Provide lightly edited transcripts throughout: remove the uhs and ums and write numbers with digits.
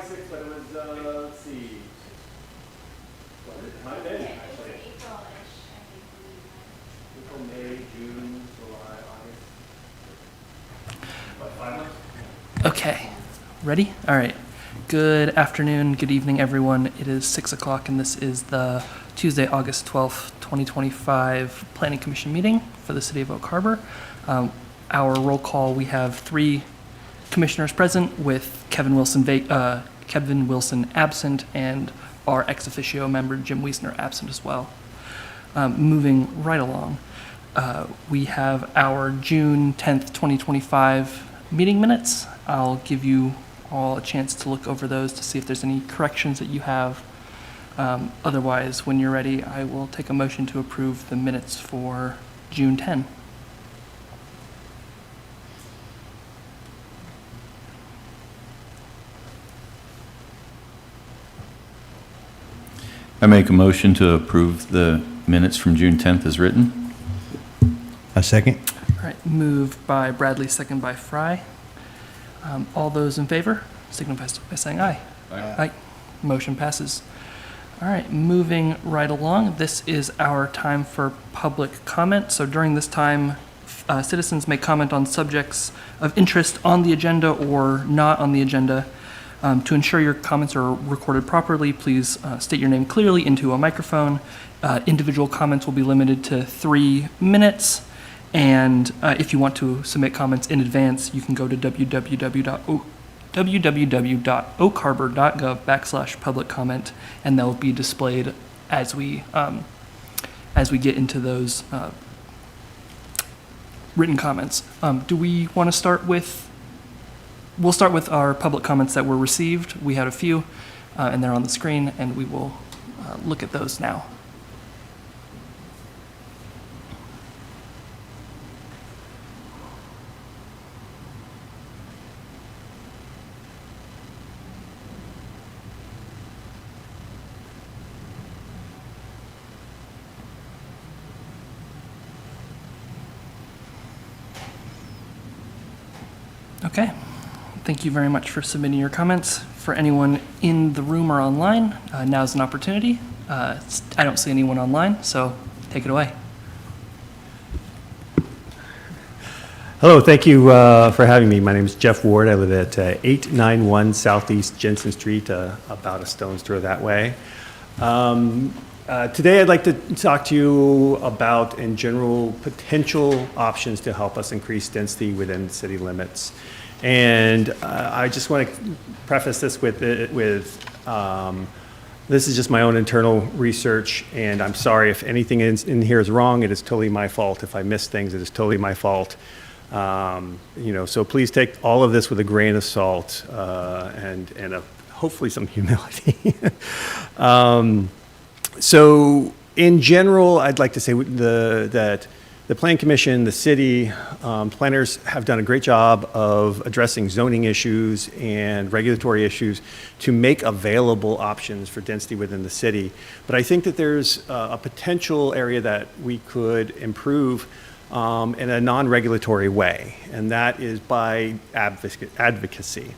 6th, but it was, let's see. What is it? My day, actually. April-ish, I think. April, May, June, July, August. What, 5 months? Okay, ready? All right. Good afternoon, good evening, everyone. It is 6 o'clock, and this is the Tuesday, August 12th, 2025 Planning Commission meeting for the City of Oak Harbor. Our roll call, we have 3 commissioners present with Kevin Wilson absent and our ex officio member Jim Wiesner absent as well. Moving right along, we have our June 10th, 2025 meeting minutes. I'll give you all a chance to look over those to see if there's any corrections that you have. Otherwise, when you're ready, I will take a motion to approve the minutes for June 10. I make a motion to approve the minutes from June 10th as written. A second. All right, moved by Bradley, second by Fry. All those in favor, signify by saying aye. Aye. Motion passes. All right, moving right along. This is our time for public comment. So during this time, citizens may comment on subjects of interest on the agenda or not on the agenda. To ensure your comments are recorded properly, please state your name clearly into a microphone. Individual comments will be limited to 3 minutes. And if you want to submit comments in advance, you can go to www.oakharbor.gov/public comment, and they'll be displayed as we get into those written comments. Do we want to start with? We'll start with our public comments that were received. We had a few, and they're on the screen, and we will look at those now. Okay. Thank you very much for submitting your comments. For anyone in the room or online, now's an opportunity. I don't see anyone online, so take it away. Hello, thank you for having me. My name is Jeff Ward. I live at 891 Southeast Jensen Street, about a stone's throw that way. Today I'd like to talk to you about, in general, potential options to help us increase density within city limits. And I just want to preface this with this is just my own internal research, and I'm sorry if anything in here is wrong. It is totally my fault. If I miss things, it is totally my fault. So please take all of this with a grain of salt and hopefully some humility. So in general, I'd like to say that the Planning Commission, the city, planners have done a great job of addressing zoning issues and regulatory issues to make available options for density within the city. But I think that there's a potential area that we could improve in a non-regulatory way, and that is by advocacy.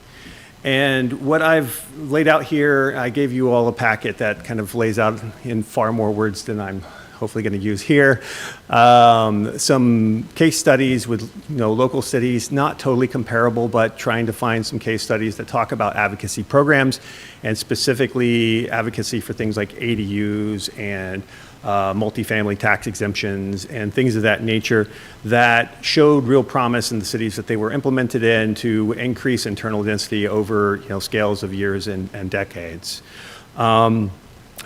And what I've laid out here, I gave you all a packet that kind of lays out in far more words than I'm hopefully going to use here. Some case studies with local cities, not totally comparable, but trying to find some case studies that talk about advocacy programs, and specifically advocacy for things like ADUs and multifamily tax exemptions and things of that nature that showed real promise in the cities that they were implemented in to increase internal density over scales of years and decades.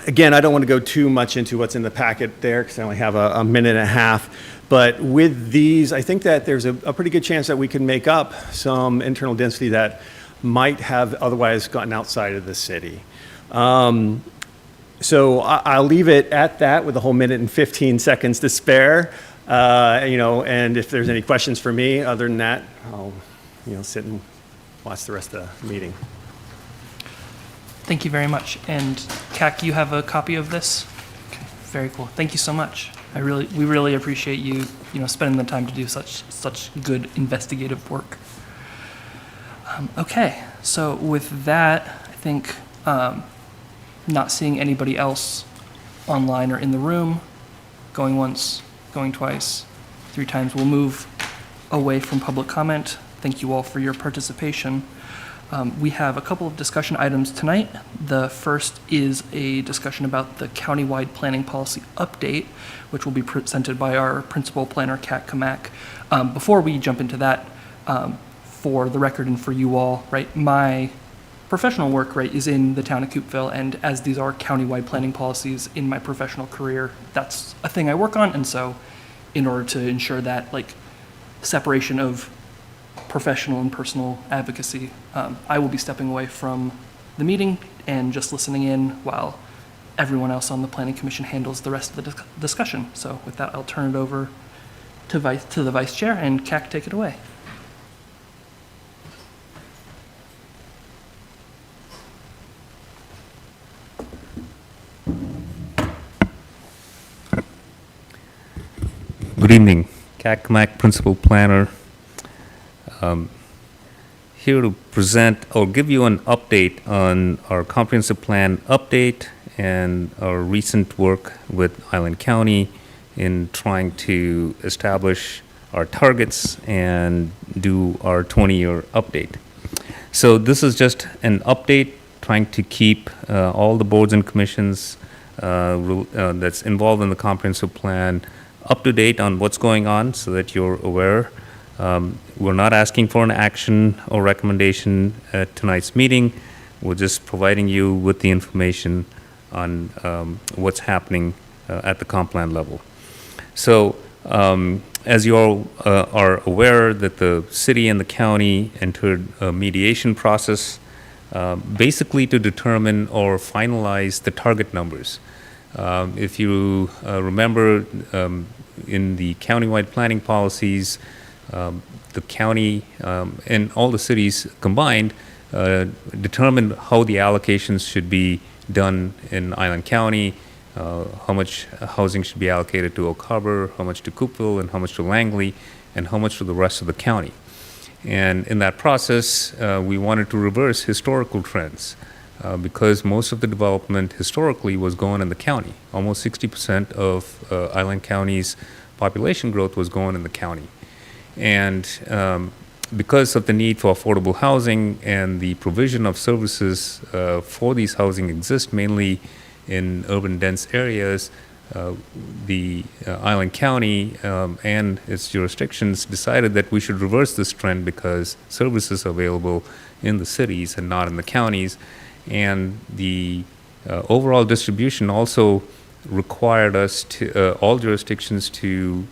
Again, I don't want to go too much into what's in the packet there because I only have a minute and a half. But with these, I think that there's a pretty good chance that we can make up some internal density that might have otherwise gotten outside of the city. So I'll leave it at that with a whole minute and 15 seconds to spare. And if there's any questions for me, other than that, I'll sit and watch the rest of the meeting. Thank you very much. And Kak, you have a copy of this? Okay, very cool. Thank you so much. We really appreciate you, spending the time to do such good investigative work. Okay, so with that, I think not seeing anybody else online or in the room, going once, going twice, 3 times, we'll move away from public comment. Thank you all for your participation. We have a couple of discussion items tonight. The first is a discussion about the countywide planning policy update, which will be presented by our principal planner, Kat Kamak. Before we jump into that, for the record and for you all, right, my professional work, right, is in the town of Coopville, and as these are countywide planning policies in my professional career, that's a thing I work on, and so in order to ensure that, like, separation of professional and personal advocacy, I will be stepping away from the meeting and just listening in while everyone else on the planning commission handles the rest of the discussion. So with that, I'll turn it over to the vice chair, and CAC, take it away. Good evening, Kat Kamak, Principal Planner. Here to present or give you an update on our comprehensive plan update and our recent work with Island County in trying to establish our targets and do our 20-year update. So this is just an update trying to keep all the boards and commissions that's involved in the comprehensive plan up to date on what's going on so that you're aware. We're not asking for an action or recommendation at tonight's meeting. We're just providing you with the information on what's happening at the comp plan level. So as you all are aware that the city and the county entered a mediation process basically to determine or finalize the target numbers. If you remember, in the countywide planning policies, the county and all the cities combined determined how the allocations should be done in Island County, how much housing should be allocated to Oak Harbor, how much to Coopville, and how much to Langley, and how much to the rest of the county. And in that process, we wanted to reverse historical trends because most of the development historically was going in the county. Almost 60% of Island County's population growth was going in the county. And because of the need for affordable housing and the provision of services for these housing exist mainly in urban dense areas, the Island County and its jurisdictions decided that we should reverse this trend because services are available in the cities and not in the counties. And the overall distribution also required us to, all jurisdictions to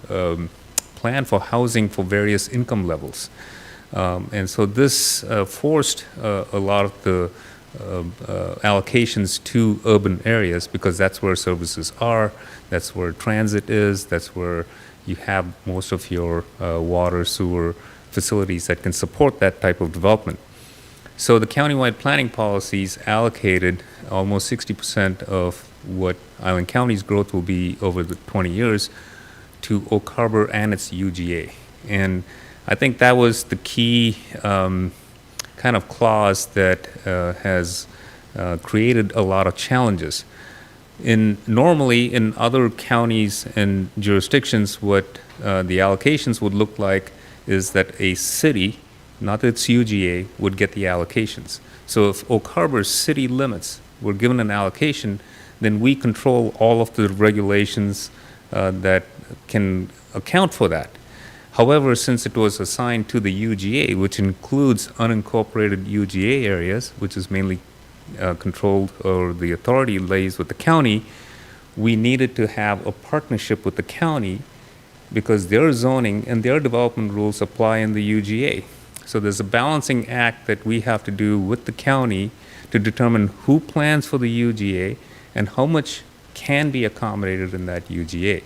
plan for housing for various income levels. And so this forced a lot of the allocations to urban areas because that's where services are, that's where transit is, that's where you have most of your water, sewer facilities that can support that type of development. So the countywide planning policies allocated almost 60% of what Island County's growth will be over the 20 years to Oak Harbor and its UGA. And I think that was the key kind of clause that has created a lot of challenges. Normally in other counties and jurisdictions, what the allocations would look like is that a city, not its UGA, would get the allocations. So if Oak Harbor's city limits were given an allocation, then we control all of the regulations that can account for that. However, since it was assigned to the UGA, which includes unincorporated UGA areas, which is mainly controlled, or the authority lays with the county, we needed to have a partnership with the county because their zoning and their development rules apply in the UGA. So there's a balancing act that we have to do with the county to determine who plans for the UGA and how much can be accommodated in that UGA.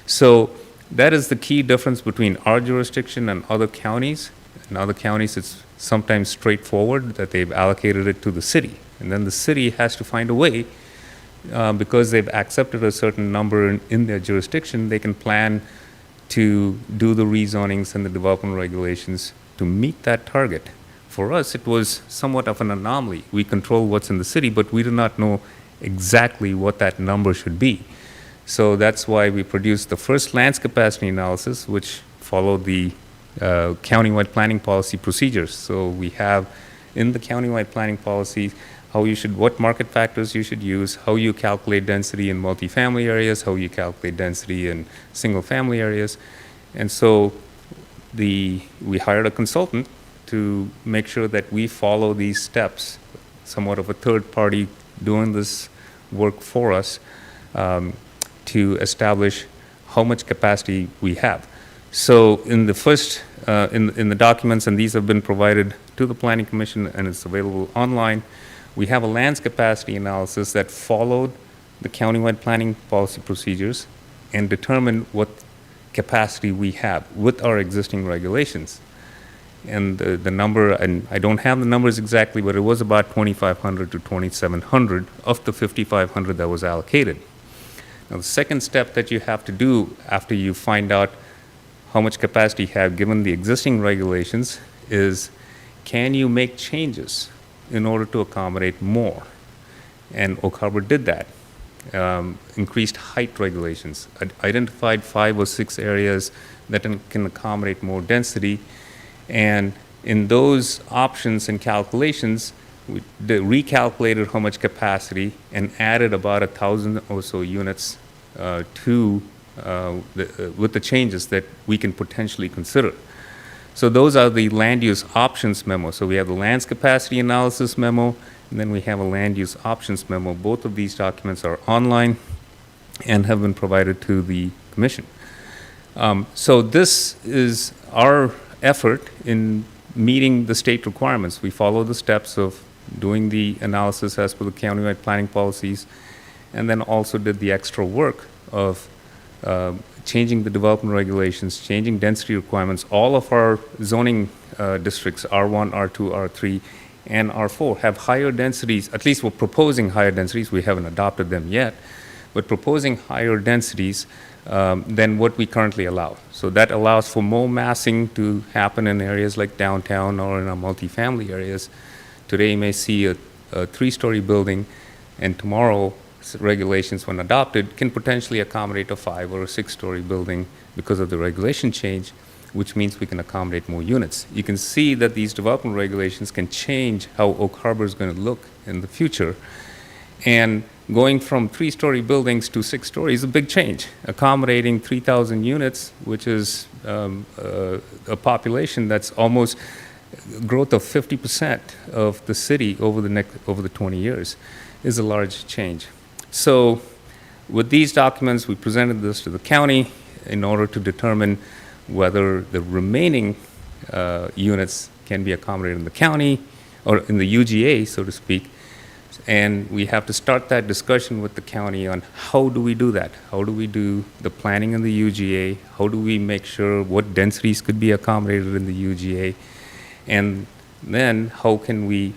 So that is the key difference between our jurisdiction and other counties. In other counties, it's sometimes straightforward that they've allocated it to the city. And then the city has to find a way, because they've accepted a certain number in their jurisdiction, they can plan to do the rezonings and the development regulations to meet that target for us, it was somewhat of an anomaly. We control what's in the city, but we do not know exactly what that number should be. So that's why we produced the first lands capacity analysis, which followed the countywide planning policy procedures. So we have in the countywide planning policy what market factors you should use, how you calculate density in multifamily areas, how you calculate density in single-family areas. And so we hired a consultant to make sure that we follow these steps, somewhat of a third party doing this work for us, to establish how much capacity we have. So in the first, in the documents, and these have been provided to the Planning Commission and it's available online, we have a lands capacity analysis that followed the countywide planning policy procedures and determined what capacity we have with our existing regulations. And the number, and I don't have the numbers exactly, but it was about 2,500 to 2,700 of the 5,500 that was allocated. Now, the second step that you have to do after you find out how much capacity you have given the existing regulations is, can you make changes in order to accommodate more? And Oak Harbor did that. Increased height regulations, identified 5 or 6 areas that can accommodate more density. And in those options and calculations, we recalculated how much capacity and added about 1,000 or so units with the changes that we can potentially consider. So those are the land use options memo. So we have the lands capacity analysis memo, and then we have a land use options memo. Both of these documents are online and have been provided to the commission. So this is our effort in meeting the state requirements. We follow the steps of doing the analysis as per the countywide planning policies, and then also did the extra work of changing the development regulations, changing density requirements. All of our zoning districts, R1, R2, R3, and R4, have higher densities. At least we're proposing higher densities. We haven't adopted them yet, but proposing higher densities than what we currently allow. So that allows for more massing to happen in areas like downtown or in our multifamily areas. Today you may see a 3-story building, and tomorrow regulations, when adopted, can potentially accommodate a 5 or a 6-story building because of the regulation change, which means we can accommodate more units. You can see that these development regulations can change how Oak Harbor is going to look in the future. And going from 3-story buildings to 6 stories is a big change. Accommodating 3,000 units, which is a population that's almost growth of 50% of the city over the 20 years, is a large change. So with these documents, we presented this to the county in order to determine whether the remaining units can be accommodated in the county or in the UGA, so to speak. And we have to start that discussion with the county on how do we do that? How do we do the planning in the UGA? How do we make sure what densities could be accommodated in the UGA? And then how can we,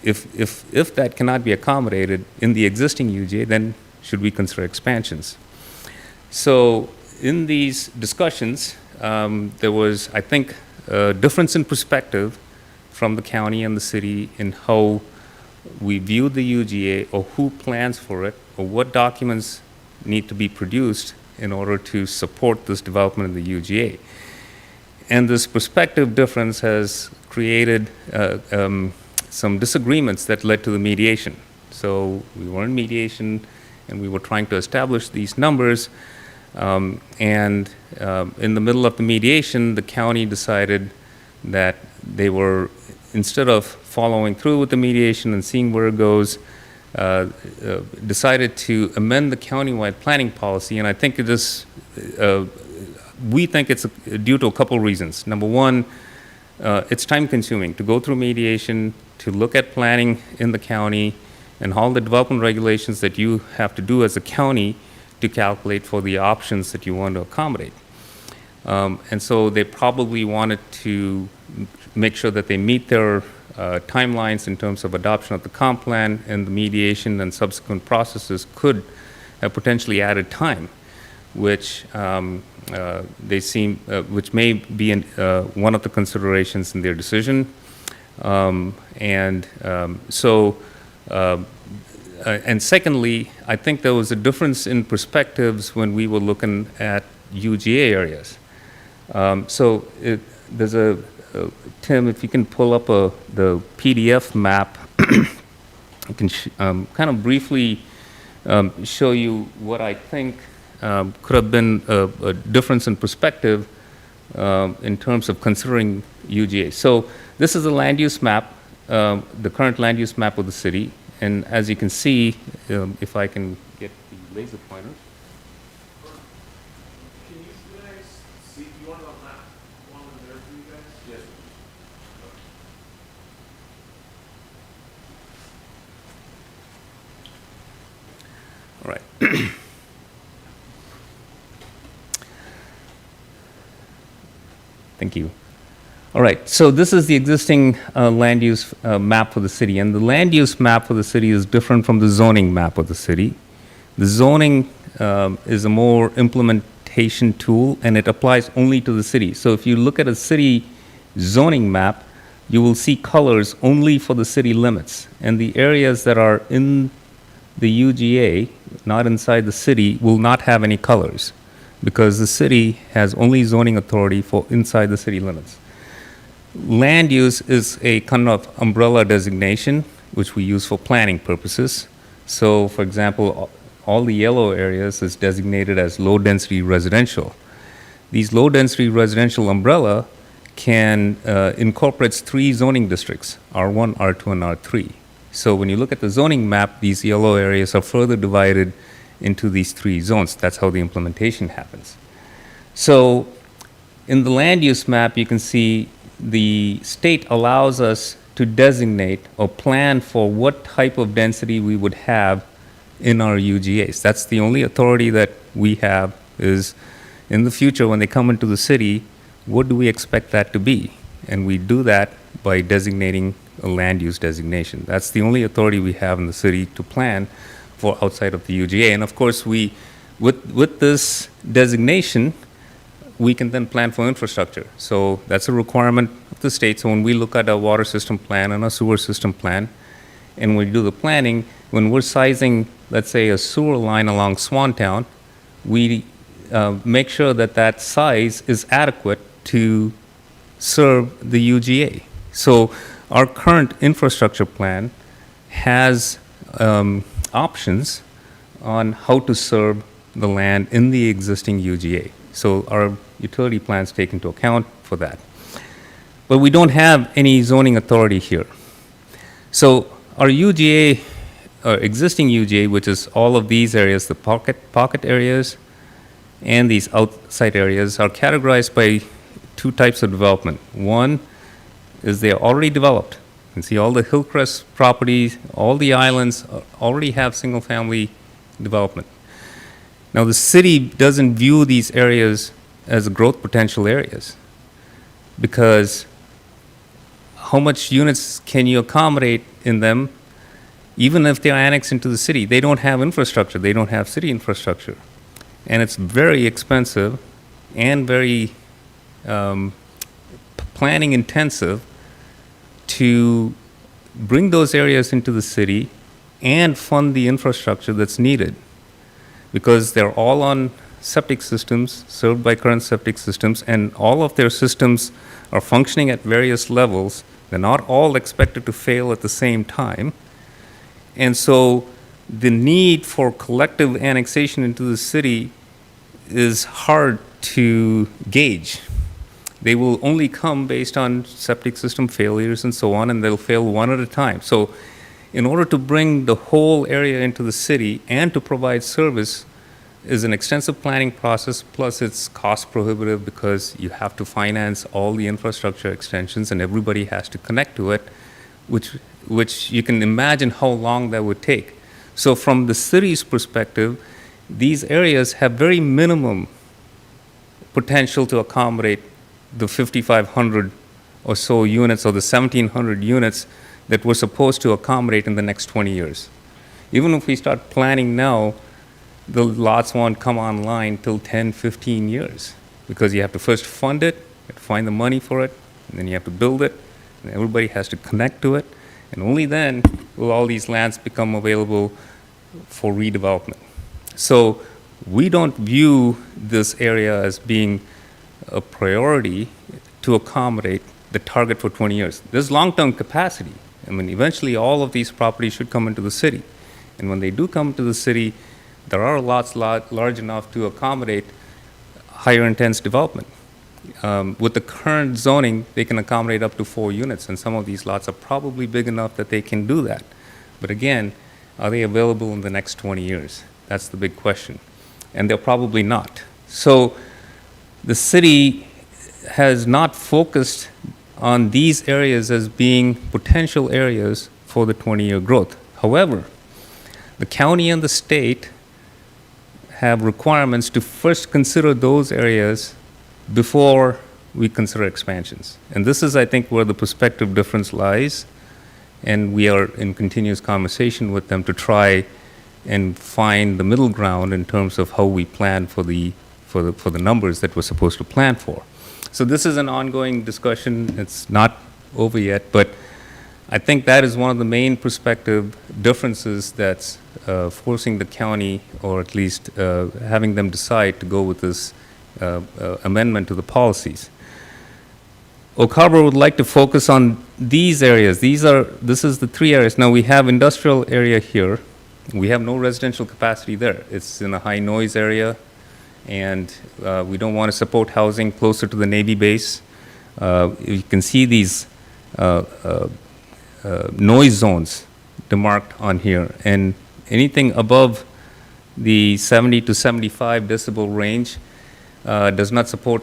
if that cannot be accommodated in the existing UGA, then should we consider expansions? So in these discussions, there was, I think, a difference in perspective from the county and the city in how we view the UGA, or who plans for it, or what documents need to be produced in order to support this development in the UGA. And this perspective difference has created some disagreements that led to the mediation. So we were in mediation, and we were trying to establish these numbers. And in the middle of the mediation, the county decided that they were, instead of following through with the mediation and seeing where it goes, decided to amend the countywide planning policy. And I think it is, we think it's due to a couple reasons. Number one, it's time consuming to go through mediation, to look at planning in the county and all the development regulations that you have to do as a county to calculate for the options that you want to accommodate. And so they probably wanted to make sure that they meet their timelines in terms of adoption of the comp plan, and the mediation and subsequent processes could have potentially added time, which which may be one of the considerations in their decision. And secondly, I think there was a difference in perspectives when we were looking at UGA areas. There's Tim, if you can pull up the PDF map, I can kind of briefly show you what I think could have been a difference in perspective in terms of considering UGA. So this is a land use map, the current land use map of the city. And as you can see, if I can get the laser pointer. Can you guys see, do you want a map, one there for you guys? Yes. All right. Thank you. All right, so this is the existing land use map for the city, and the land use map for the city is different from the zoning map of the city. The zoning is a more implementation tool, and it applies only to the city. So if you look at a city zoning map, you will see colors only for the city limits, and the areas that are in the UGA, not inside the city, will not have any colors, because the city has only zoning authority for inside the city limits. Land use is a kind of umbrella designation, which we use for planning purposes. So, for example, all the yellow areas is designated as low-density residential. These low-density residential umbrella can incorporates 3 zoning districts, R1, R2, and R3. So when you look at the zoning map, these yellow areas are further divided into these 3 zones. That's how the implementation happens. So in the land use map, you can see the state allows us to designate or plan for what type of density we would have in our UGAs. That's the only authority that we have, is in the future when they come into the city, what do we expect that to be? And we do that by designating a land use designation. That's the only authority we have in the city to plan for outside of the UGA. And of course, with this designation, we can then plan for infrastructure. So that's a requirement of the state. So when we look at a water system plan and a sewer system plan, and we do the planning, when we're sizing, let's say, a sewer line along Swantown, we make sure that that size is adequate to serve the UGA. So our current infrastructure plan has options on how to serve the land in the existing UGA. So our utility plans take into account for that. But we don't have any zoning authority here. So our UGA, our existing UGA, which is all of these areas, the pocket areas and these outside areas, are categorized by 2 types of development. One is they are already developed. You can see all the Hillcrest properties, all the islands already have single-family development. Now, the city doesn't view these areas as growth potential areas, because how much units can you accommodate in them, even if they're annexed into the city? They don't have infrastructure. They don't have city infrastructure. And it's very expensive and very planning intensive to bring those areas into the city and fund the infrastructure that's needed, because they're all on septic systems, served by current septic systems, and all of their systems are functioning at various levels. They're not all expected to fail at the same time. And so the need for collective annexation into the city is hard to gauge. They will only come based on septic system failures and so on, and they'll fail one at a time. So in order to bring the whole area into the city and to provide service is an extensive planning process, plus it's cost prohibitive because you have to finance all the infrastructure extensions and everybody has to connect to it, which you can imagine how long that would take. So from the city's perspective, these areas have very minimum potential to accommodate the 5,500 or so units, or the 1,700 units that we're supposed to accommodate in the next 20 years. Even if we start planning now, the lots won't come online till 10, 15 years, because you have to first fund it, you have to find the money for it, and then you have to build it, And everybody has to connect to it, and only then will all these lands become available for redevelopment. So we don't view this area as being a priority to accommodate the target for 20 years. There's long-term capacity. I mean, eventually all of these properties should come into the city. And when they do come to the city, there are lots large enough to accommodate higher intense development. With the current zoning, they can accommodate up to 4 units, and some of these lots are probably big enough that they can do that. But again, are they available in the next 20 years? That's the big question. And they're probably not. So the city has not focused on these areas as being potential areas for the 20-year growth. However, the county and the state have requirements to first consider those areas before we consider expansions. And this is, I think, where the perspective difference lies. And we are in continuous conversation with them to try and find the middle ground in terms of how we plan for the numbers that we're supposed to plan for. So this is an ongoing discussion. It's not over yet, but I think that is one of the main perspective differences that's forcing the county, or at least having them decide to go with this amendment to the policies. Oak Harbor would like to focus on these areas. This is the 3 areas. Now we have industrial area here. We have no residential capacity there. It's in a high noise area, and we don't want to support housing closer to the Navy base. You can see these noise zones demarked on here, and anything above the 70 to 75 decibel range does not support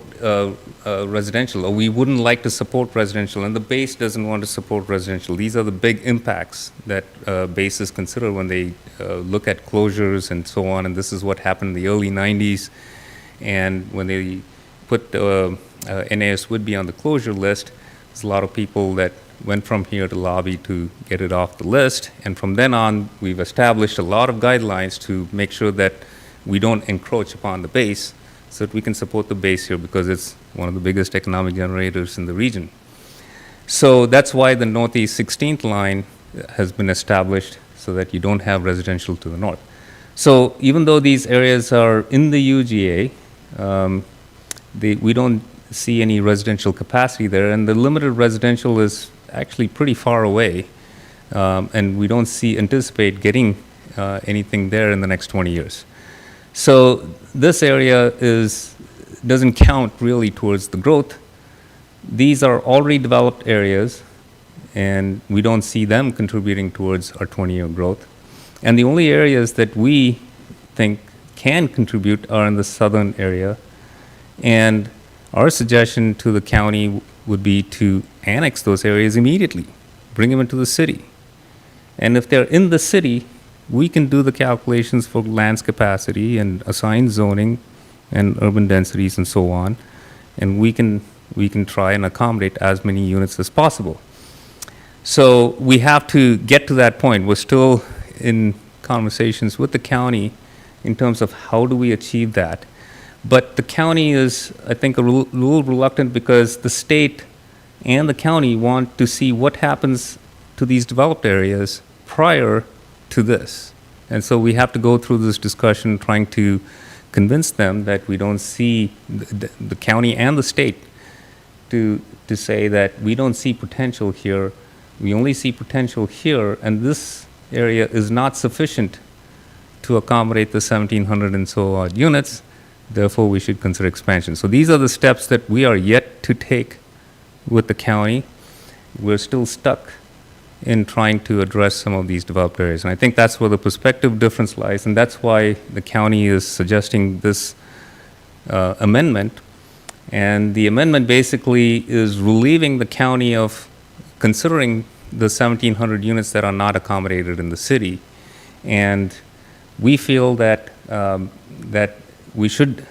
residential, or we wouldn't like to support residential, and the base doesn't want to support residential. These are the big impacts that bases consider when they look at closures and so on, and this is what happened in the early 90s. And when they put NAS Whidbey on the closure list, there's a lot of people that went from here to lobby to get it off the list, and from then on, we've established a lot of guidelines to make sure that we don't encroach upon the base, so that we can support the base here, because it's one of the biggest economic generators in the region. So that's why the Northeast 16th line has been established, so that you don't have residential to the north. So even though these areas are in the UGA, we don't see any residential capacity there, and the limited residential is actually pretty far away, and we don't anticipate getting anything there in the next 20 years. So this area doesn't count really towards the growth. These are already developed areas, and we don't see them contributing towards our 20-year growth. And the only areas that we think can contribute are in the southern area. And our suggestion to the county would be to annex those areas immediately, bring them into the city. And if they're in the city, we can do the calculations for land's capacity and assign zoning and urban densities and so on, and we can try and accommodate as many units as possible. So we have to get to that point. We're still in conversations with the county in terms of how do we achieve that. But the county is, I think, a little reluctant, because the state and the county want to see what happens to these developed areas prior to this. And so we have to go through this discussion trying to convince them that we don't see, the county and the state, to say that we don't see potential here. We only see potential here, and this area is not sufficient to accommodate the 1,700 and so odd units. Therefore, we should consider expansion. So these are the steps that we are yet to take with the county. We're still stuck in trying to address some of these developed areas. And I think that's where the perspective difference lies, and that's why the county is suggesting this amendment. And the amendment basically is relieving the county of considering the 1,700 units that are not accommodated in the city. And we feel that that we should,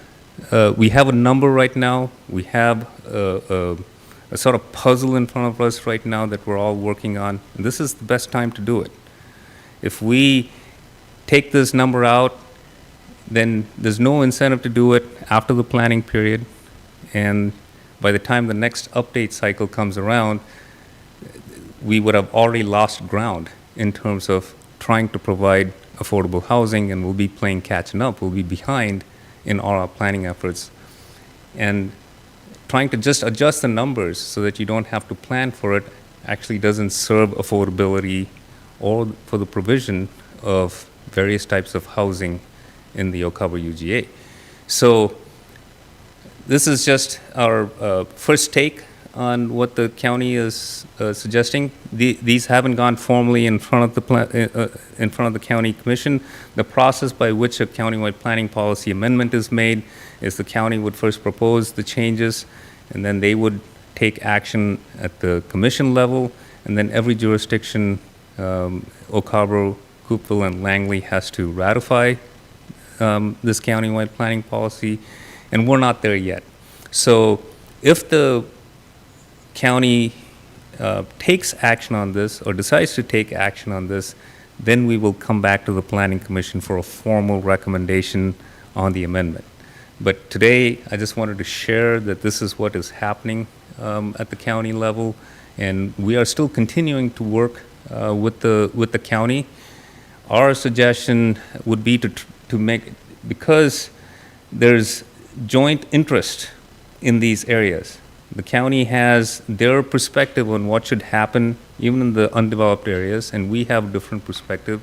we have a number right now. We have a sort of puzzle in front of us right now that we're all working on. And this is the best time to do it. If we take this number out, then there's no incentive to do it after the planning period. And by the time the next update cycle comes around, we would have already lost ground in terms of trying to provide affordable housing, and we'll be playing catching up. We'll be behind in all our planning efforts. And trying to just adjust the numbers so that you don't have to plan for it actually doesn't serve affordability or for the provision of various types of housing in the Okaba UGA. So this is just our first take on what the county is suggesting. These haven't gone formally in front of the county commission. The process by which a countywide planning policy amendment is made is the county would first propose the changes, and then they would take action at the commission level, and then every jurisdiction, Okaba, Coopville, and Langley, has to ratify this countywide planning policy, and we're not there yet. So if the county takes action on this or decides to take action on this, then we will come back to the Planning Commission for a formal recommendation on the amendment. But today, I just wanted to share that this is what is happening at the county level, and we are still continuing to work with the county. Our suggestion would be to make, because there's joint interest in these areas. The county has their perspective on what should happen, even in the undeveloped areas, and we have a different perspective.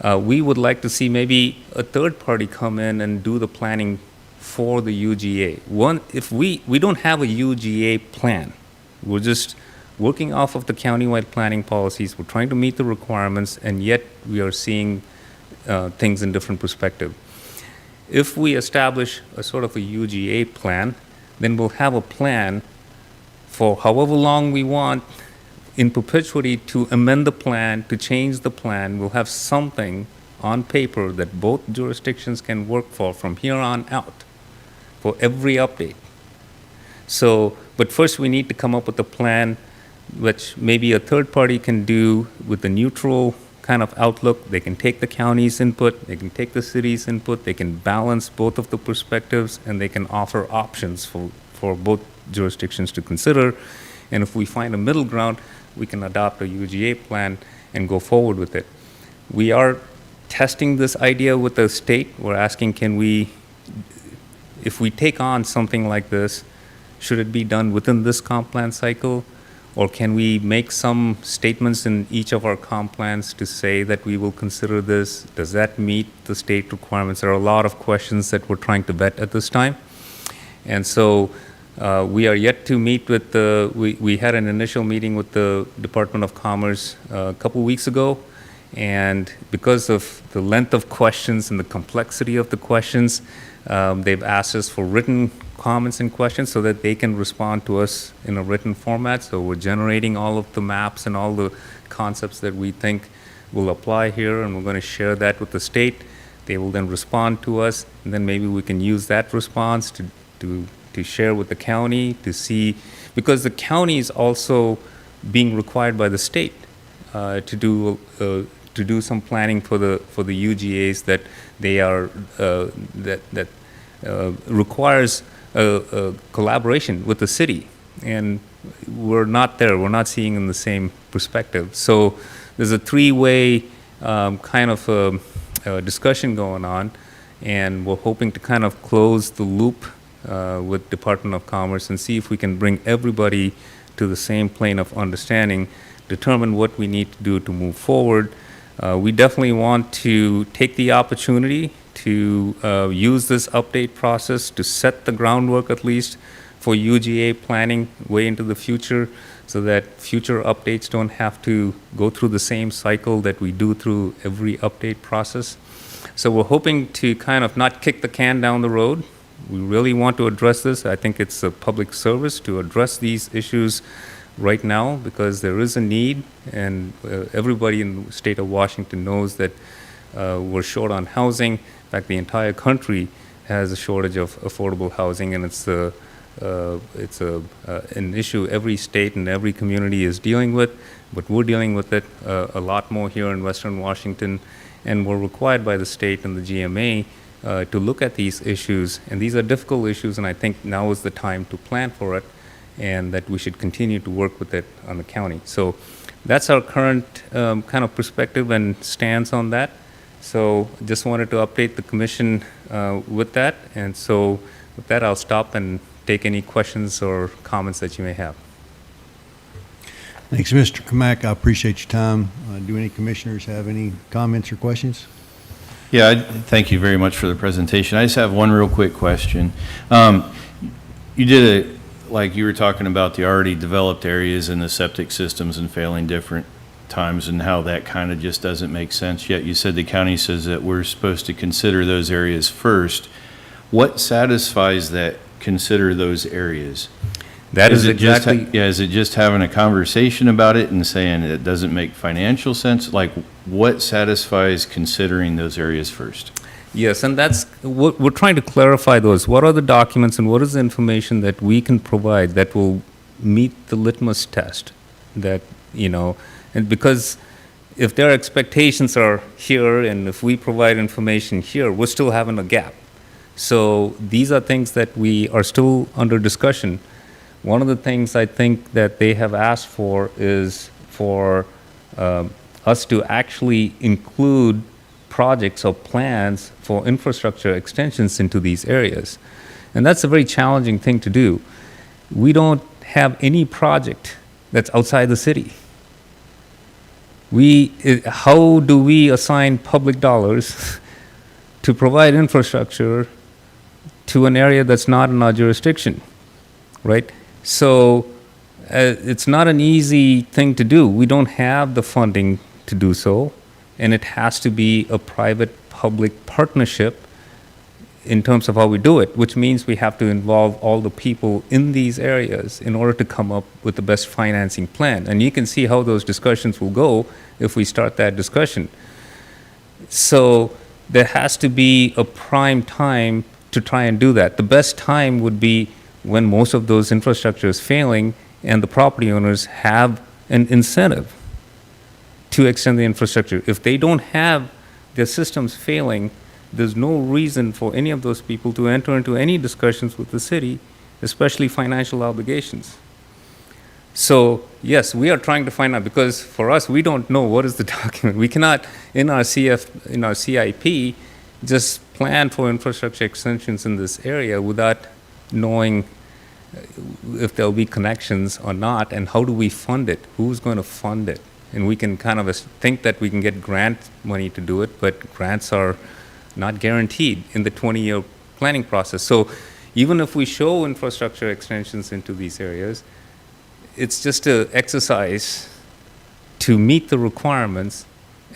We would like to see maybe a third party come in and do the planning for the UGA. If we don't have a UGA plan, we're just working off of the countywide planning policies. We're trying to meet the requirements, and yet we are seeing things in different perspective. If we establish a sort of a UGA plan, then we'll have a plan for however long we want in perpetuity to amend the plan, to change the plan. We'll have something on paper that both jurisdictions can work for from here on out for every update. So, but first we need to come up with a plan which maybe a third party can do with a neutral kind of outlook. They can take the county's input, they can take the city's input, they can balance both of the perspectives, and they can offer options for both jurisdictions to consider. And if we find a middle ground, we can adopt a UGA plan and go forward with it. We are testing this idea with the state. We're asking, if we take on something like this, should it be done within this comp plan cycle? Or can we make some statements in each of our comp plans to say that we will consider this? Does that meet the state requirements? There are a lot of questions that we're trying to vet at this time. And so we are yet to meet with we had an initial meeting with the Department of Commerce a couple weeks ago. And because of the length of questions and the complexity of the questions, they've asked us for written comments and questions so that they can respond to us in a written format. So we're generating all of the maps and all the concepts that we think will apply here, and we're going to share that with the state. They will then respond to us, and then maybe we can use that response to share with the county to see, because the county is also being required by the state to do some planning for the UGAs that they are that requires a collaboration with the city, and we're not there. We're not seeing in the same perspective. So there's a three-way kind of discussion going on, and we're hoping to kind of close the loop with Department of Commerce and see if we can bring everybody to the same plane of understanding, determine what we need to do to move forward. We definitely want to take the opportunity to use this update process to set the groundwork, at least for UGA planning way into the future, so that future updates don't have to go through the same cycle that we do through every update process. So we're hoping to kind of not kick the can down the road. We really want to address this. I think it's a public service to address these issues right now, because there is a need, and everybody in the state of Washington knows that we're short on housing. In fact, the entire country has a shortage of affordable housing, and it's an issue every state and every community is dealing with, but we're dealing with it a lot more here in Western Washington, and we're required by the state and the GMA to look at these issues, and these are difficult issues, and I think now is the time to plan for it. and that we should continue to work with it on the county. So that's our current kind of perspective and stance on that. So just wanted to update the commission with that. And so with that, I'll stop and take any questions or comments that you may have. Thanks, Mr. Kamak. I appreciate your time. Do any commissioners have any comments or questions? Yeah, thank you very much for the presentation. I just have one real quick question. You did it, like you were talking about the already developed areas and the septic systems and failing different times and how that kind of just doesn't make sense. Yet you said the county says that we're supposed to consider those areas first. What satisfies that consider those areas? That is it just exactly. yeah, is it just having a conversation about it and saying it doesn't make financial sense? Like, what satisfies considering those areas first? Yes, and that's what we're trying to clarify those. What are the documents and what is the information that we can provide that will meet the litmus test? That, and because if their expectations are here and if we provide information here, we're still having a gap. So these are things that we are still under discussion. One of the things I think that they have asked for is for us to actually include projects or plans for infrastructure extensions into these areas. And that's a very challenging thing to do. We don't have any project that's outside the city. How do we assign public dollars to provide infrastructure to an area that's not in our jurisdiction, right? So it's not an easy thing to do. We don't have the funding to do so, and it has to be a private-public partnership in terms of how we do it, which means we have to involve all the people in these areas in order to come up with the best financing plan. And you can see how those discussions will go if we start that discussion. So there has to be a prime time to try and do that. The best time would be when most of those infrastructure is failing and the property owners have an incentive to extend the infrastructure. If they don't have their systems failing, there's no reason for any of those people to enter into any discussions with the city, especially financial obligations. So yes, we are trying to find out, because for us, we don't know what is the document. We cannot, in our CIP, just plan for infrastructure extensions in this area without knowing if there'll be connections or not, and how do we fund it? Who's going to fund it? And we can kind of think that we can get grant money to do it, but grants are not guaranteed in the 20-year planning process. So even if we show infrastructure extensions into these areas, it's just an exercise to meet the requirements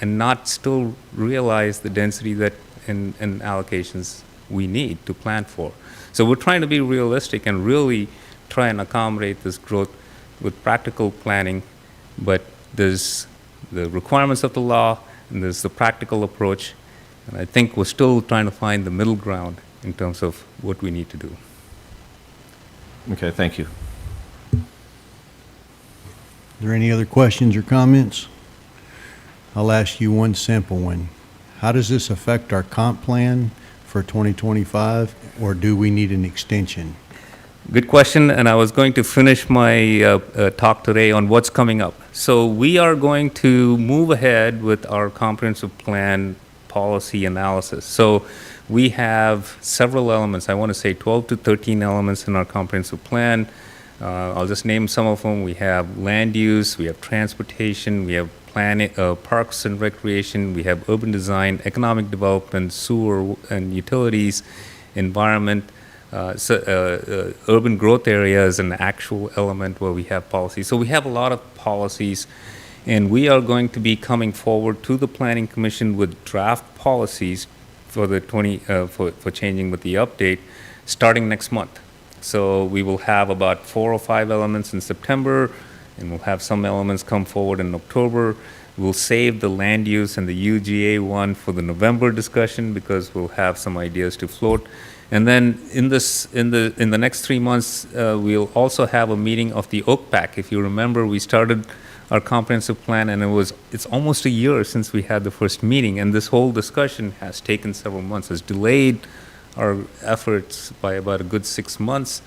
and not still realize the density that and allocations we need to plan for. So we're trying to be realistic and really try and accommodate this growth with practical planning, but there's the requirements of the law and there's the practical approach, and I think we're still trying to find the middle ground in terms of what we need to do. Okay, thank you. Are there any other questions or comments? I'll ask you one simple one. How does this affect our comp plan for 2025, or do we need an extension? Good question, and I was going to finish my talk today on what's coming up. So we are going to move ahead with our comprehensive plan policy analysis. So we have several elements. I want to say 12 to 13 elements in our comprehensive plan. I'll just name some of them. We have land use, we have transportation, we have planning, parks and recreation, we have urban design, economic development, sewer and utilities, environment. Urban growth area is an actual element where we have policies. So we have a lot of policies, and we are going to be coming forward to the Planning Commission with draft policies for the for changing with the update starting next month. So we will have about 4 or 5 elements in September, and we'll have some elements come forward in October. We'll save the land use and the UGA one for the November discussion because we'll have some ideas to float. And then in the next 3 months, we'll also have a meeting of the OACPAC. If you remember, we started our comprehensive plan, and it's almost a year since we had the first meeting, and this whole discussion has taken several months, has delayed our efforts by about a good 6 months.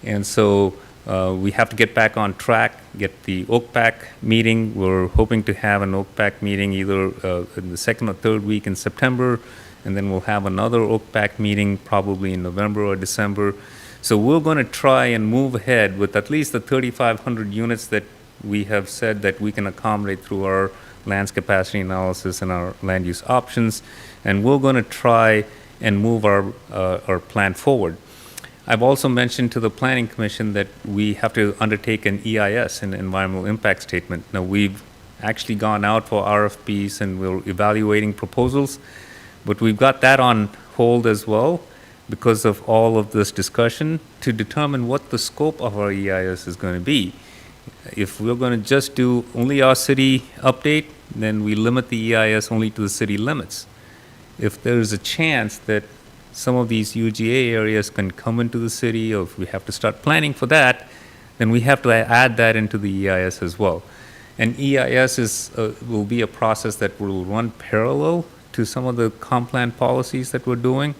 And so We have to get back on track, get the OACPAC meeting. We're hoping to have an OACPAC meeting either in the second or third week in September, and then we'll have another OACPAC meeting probably in November or December. So we're going to try and move ahead with at least the 3,500 units that we have said that we can accommodate through our lands capacity analysis and our land use options, and we're going to try and move our plan forward. I've also mentioned to the Planning Commission that we have to undertake an EIS, an environmental impact statement. Now, we've actually gone out for RFPs and we're evaluating proposals, but we've got that on hold as well because of all of this discussion to determine what the scope of our EIS is going to be. If we're going to just do only our city update, then we limit the EIS only to the city limits. If there's a chance that some of these UGA areas can come into the city, or if we have to start planning for that, then we have to add that into the EIS as well. And EIS will be a process that will run parallel to some of the comp plan policies that we're doing.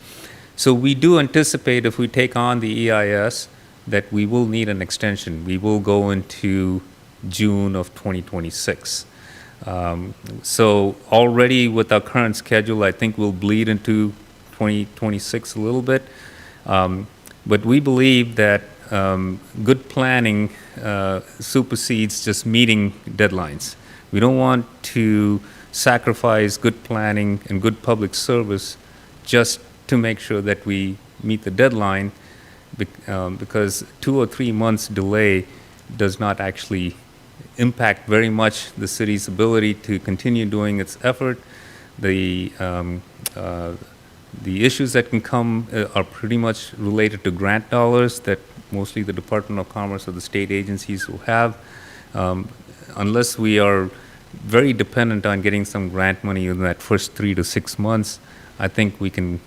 So we do anticipate if we take on the EIS that we will need an extension. We will go into June of 2026. So already with our current schedule, I think we'll bleed into 2026 a little bit. But we believe that good planning supersedes just meeting deadlines. We don't want to sacrifice good planning and good public service just to make sure that we meet the deadline, because 2 or 3 months delay does not actually impact very much the city's ability to continue doing its effort. The issues that can come are pretty much related to grant dollars that mostly the Department of Commerce or the state agencies will have. Unless we are very dependent on getting some grant money in that first 3 to 6 months, I think we can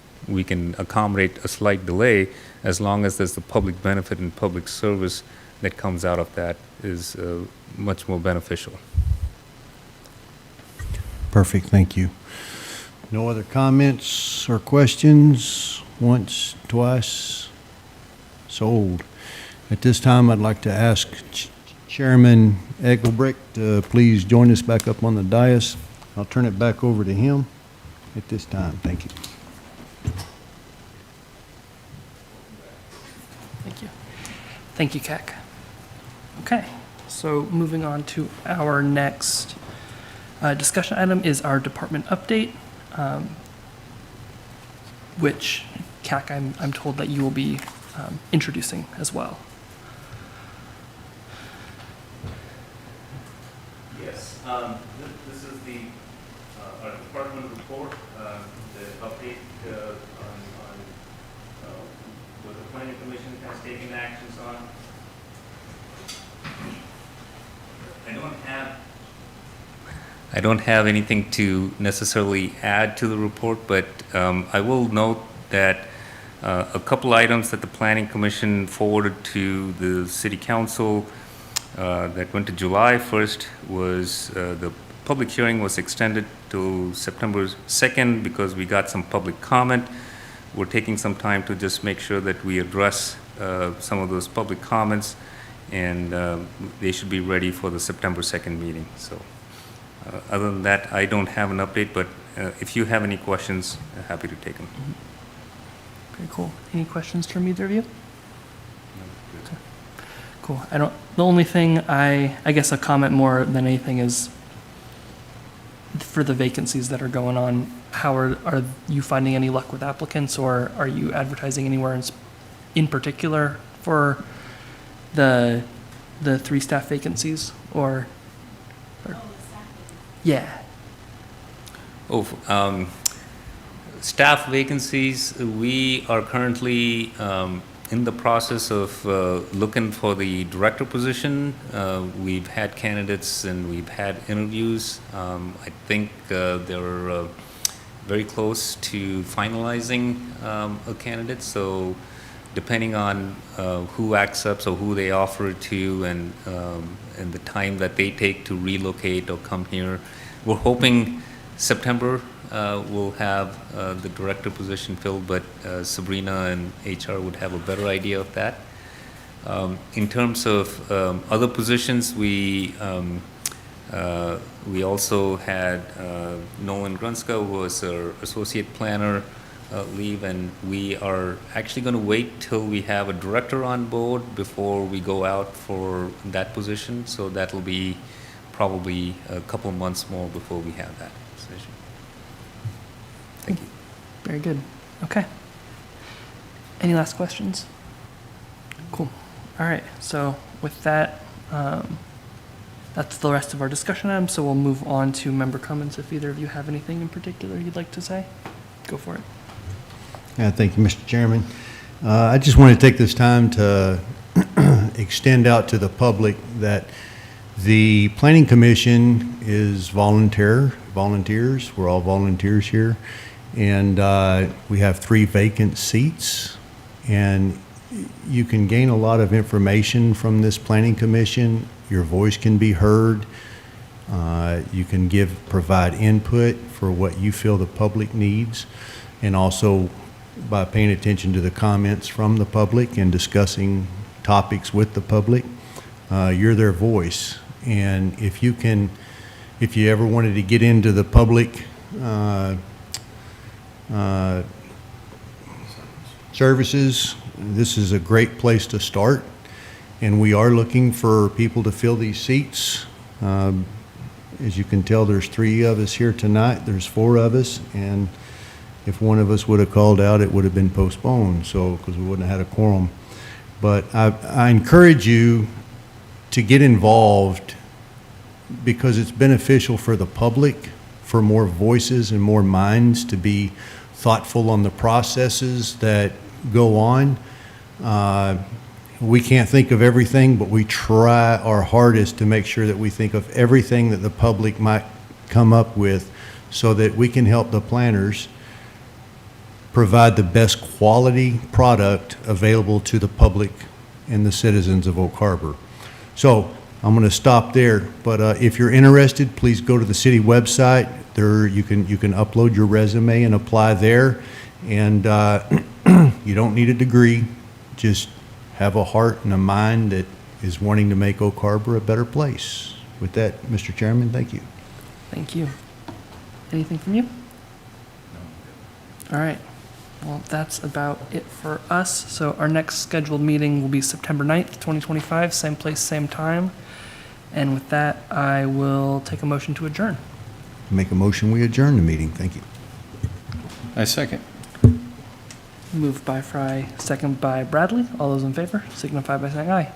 accommodate a slight delay as long as there's the public benefit and public service that comes out of that is much more beneficial. Perfect, thank you. No other comments or questions? Once, twice, sold. At this time, I'd like to ask Chairman Egelbrick to please join us back up on the dais. I'll turn it back over to him at this time. Thank you. Thank you. Thank you, Keck. Okay, so moving on to our next discussion item is our department update, which, Keck, I'm told that you will be introducing as well. Yes, this is the our department report, the update on what the planning commission has taken actions on. I don't have anything to necessarily add to the report, but I will note that a couple items that the Planning Commission forwarded to the City Council that went to July 1st was the public hearing was extended to September 2nd because we got some public comment. We're taking some time to just make sure that we address some of those public comments, and they should be ready for the September 2nd meeting. So other than that, I don't have an update, but if you have any questions, I'm happy to take them. Okay, cool. Any questions from either of you? Okay. Cool. The only thing I guess a comment more than anything is for the vacancies that are going on, how are you finding any luck with applicants, or are you advertising anywhere in particular for the 3 staff vacancies, or yeah. Staff vacancies, we are currently in the process of looking for the director position. We've had candidates and we've had interviews. I think they're very close to finalizing a candidate, so depending on who accepts or who they offer it to, and the time that they take to relocate or come here. We're hoping September we'll have the director position filled, but Sabrina and HR would have a better idea of that. In terms of other positions, we also had Nolan Grunska, who was our associate planner, leave, and we are actually going to wait till we have a director on board before we go out for that position. So that'll be probably a couple months more before we have that position. Thank you. Very good. Okay. Any last questions? Cool. All right. So with that, that's the rest of our discussion items. So we'll move on to member comments. If either of you have anything in particular you'd like to say, go for it. Yeah, thank you, Mr. Chairman. I just want to take this time to extend out to the public that the Planning Commission is volunteers. We're all volunteers here. And we have 3 vacant seats. And you can gain a lot of information from this Planning Commission. Your voice can be heard. You can provide input for what you feel the public needs. And also by paying attention to the comments from the public and discussing topics with the public, you're their voice. And if you ever wanted to get into the public services, this is a great place to start. And we are looking for people to fill these seats. As you can tell, there's 3 of us here tonight. There's 4 of us, and if one of us would have called out, it would have been postponed, so, because we wouldn't have had a quorum. But I encourage you to get involved because it's beneficial for the public, for more voices and more minds to be thoughtful on the processes that go on. We can't think of everything, but we try our hardest to make sure that we think of everything that the public might come up with so that we can help the planners provide the best quality product available to the public and the citizens of Oak Harbor. So I'm going to stop there, but if you're interested, please go to the city website. There you can upload your resume and apply there, and you don't need a degree. Just have a heart and a mind that is wanting to make Oak Harbor a better place. With that, Mr. Chairman, thank you. Thank you. Anything from you? All right. Well, that's about it for us. So our next scheduled meeting will be September 9th, 2025, same place, same time. And with that, I will take a motion to adjourn. Make a motion, we adjourn the meeting. Thank you. I second. Moved by Fry, second by Bradley. All those in favor signify by saying aye.